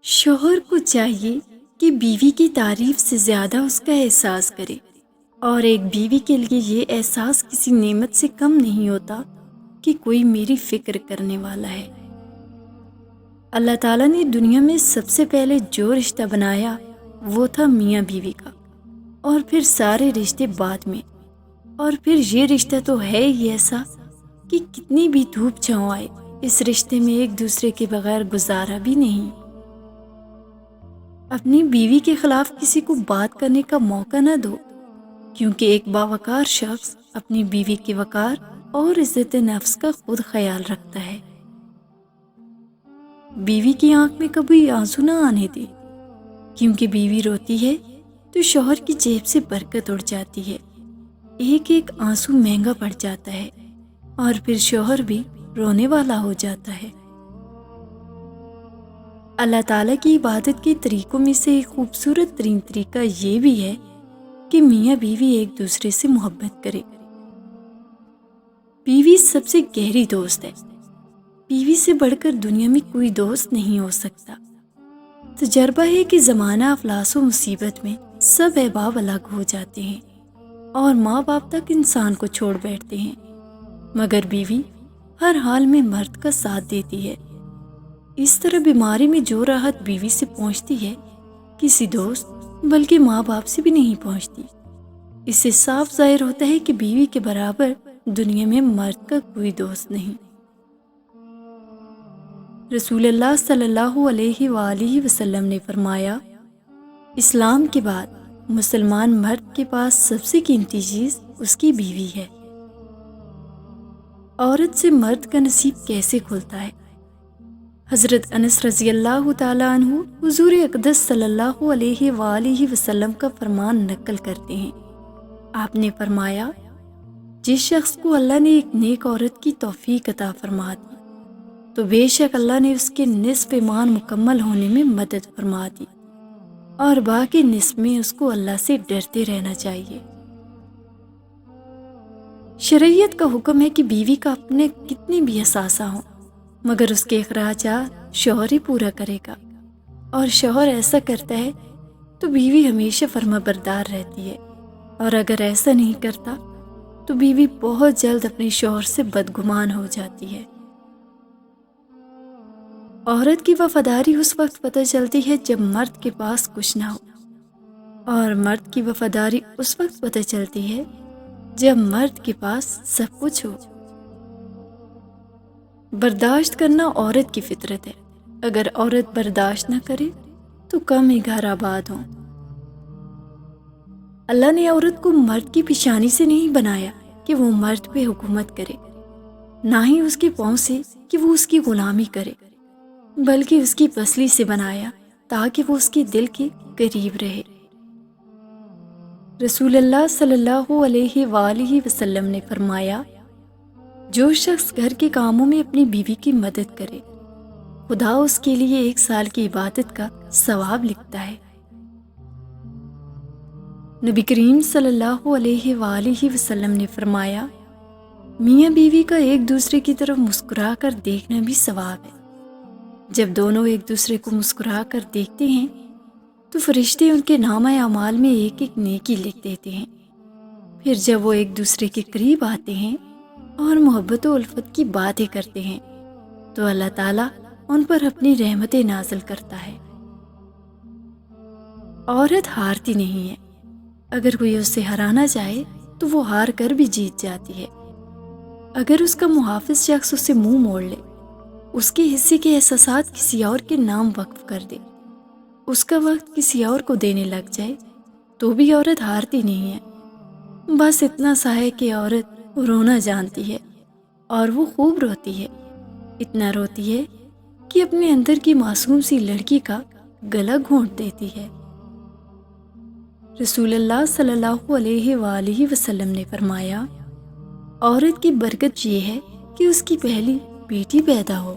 شوہر کو چاہیے کہ بیوی کی تعریف سے زیادہ اس کا احساس کرے، اور ایک بیوی کے لیے یہ احساس کسی نعمت سے کم نہیں ہوتا کہ کوئی میری فکر کرنے والا ہے۔ اللہ تعالیٰ نے دنیا میں سب سے پہلے جو رشتہ بنایا وہ تھا میاں بیوی کا، اور پھر سارے رشتے بعد میں، اور پھر یہ رشتہ تو ہے ہی ایسا کہ کتنی بھی دھوپ چھاؤں آئے اس رشتے میں ایک دوسرے کے بغیر گزارا بھی نہیں۔ اپنی بیوی کے خلاف کسی کو بات کرنے کا موقع نہ دو، کیونکہ ایک باوقار شخص اپنی بیوی کے وقار اور عزت نفس کا خود خیال رکھتا ہے۔ بیوی کی آنکھ میں کبھی آنسو نہ آنے دے، کیونکہ بیوی روتی ہے تو شوہر کی جیب سے برکت اڑ جاتی ہے، ایک ایک آنسو مہنگا پڑ جاتا ہے، اور پھر شوہر بھی رونے والا ہو جاتا ہے۔ اللہ تعالیٰ کی عبادت کے طریقوں میں سے ایک خوبصورت ترین طریقہ یہ بھی ہے کہ میاں بیوی ایک دوسرے سے محبت کرے۔ بیوی سب سے گہری دوست ہے۔ بیوی سے بڑھ کر دنیا میں کوئی دوست نہیں ہو سکتا۔ تجربہ ہے کہ زمانہ افلاس و مصیبت میں سب احباب الگ ہو جاتے ہیں اور ماں باپ تک انسان کو چھوڑ بیٹھتے ہیں، مگر بیوی ہر حال میں مرد کا ساتھ دیتی ہے۔ اس طرح بیماری میں جو راحت بیوی سے پہنچتی ہے کسی دوست بلکہ ماں باپ سے بھی نہیں پہنچتی۔ اس سے صاف ظاہر ہوتا ہے کہ بیوی کے برابر دنیا میں مرد کا کوئی دوست نہیں۔ رسول اللہ صلی اللہ علیہ وآلہ وسلم نے فرمایا، اسلام کے بعد مسلمان مرد کے پاس سب سے قیمتی چیز اس کی بیوی ہے۔ عورت سے مرد کا نصیب کیسے کھلتا ہے؟ حضرت انس رضی اللہ تعالیٰ عنہ حضور اقدس صلی اللہ علیہ وآلہ وسلم کا فرمان نقل کرتے ہیں۔ آپ نے فرمایا، جس شخص کو اللہ نے ایک نیک عورت کی توفیق عطا فرما دی تو بے شک اللہ نے اس کے نصف ایمان مکمل ہونے میں مدد فرما دی، اور باقی نصف میں اس کو اللہ سے ڈرتے رہنا چاہیے۔ شریعت کا حکم ہے کہ بیوی کا اپنے کتنے بھی اثاثہ ہوں مگر اس کے اخراجات شوہر ہی پورا کرے گا، اور شوہر ایسا کرتا ہے تو بیوی ہمیشہ فرما بردار رہتی ہے، اور اگر ایسا نہیں کرتا تو بیوی بہت جلد اپنے شوہر سے بدگمان ہو جاتی ہے۔ عورت کی وفاداری اس وقت پتہ چلتی ہے جب مرد کے پاس کچھ نہ ہو، اور مرد کی وفاداری اس وقت پتہ چلتی ہے جب مرد کے پاس سب کچھ ہو۔ برداشت کرنا عورت کی فطرت ہے، اگر عورت برداشت نہ کرے تو کم ہی گھر آباد ہوں۔ اللہ نے عورت کو مرد کی پیشانی سے نہیں بنایا کہ وہ مرد پہ حکومت کرے، نہ ہی اس کے پاؤں سے کہ وہ اس کی غلامی کرے، بلکہ اس کی پسلی سے بنایا تاکہ وہ اس کے دل کے قریب رہے۔ رسول اللہ صلی اللہ علیہ وآلہ وسلم نے فرمایا، جو شخص گھر کے کاموں میں اپنی بیوی کی مدد کرے خدا اس کے لیے 1 سال کی عبادت کا ثواب لکھتا ہے۔ نبی کریم صلی اللہ علیہ وآلہ وسلم نے فرمایا، میاں بیوی کا ایک دوسرے کی طرف مسکرا کر دیکھنا بھی ثواب ہے۔ جب دونوں ایک دوسرے کو مسکرا کر دیکھتے ہیں تو فرشتے ان کے نامہ اعمال میں ایک ایک نیکی لکھ دیتے ہیں۔ پھر جب وہ ایک دوسرے کے قریب آتے ہیں اور محبت و الفت کی باتیں کرتے ہیں تو اللہ تعالیٰ ان پر اپنی رحمتیں نازل کرتا ہے۔ عورت ہارتی نہیں ہے، اگر کوئی اسے ہرانا چاہے تو وہ ہار کر بھی جیت جاتی ہے۔ اگر اس کا محافظ شخص اسے منہ موڑ لے، اس کے حصے کے احساسات کسی اور کے نام وقف کر دے، اس کا وقت کسی اور کو دینے لگ جائے تو بھی عورت ہارتی نہیں ہے۔ بس اتنا سا ہے کہ عورت رونا جانتی ہے، اور وہ خوب روتی ہے، اتنا روتی ہے کہ اپنے اندر کی معصوم سی لڑکی کا گلا گھونٹ دیتی ہے۔ رسول اللہ صلی اللہ علیہ وآلہ وسلم نے فرمایا، عورت کی برکت یہ ہے کہ اس کی پہلی بیٹی پیدا ہو۔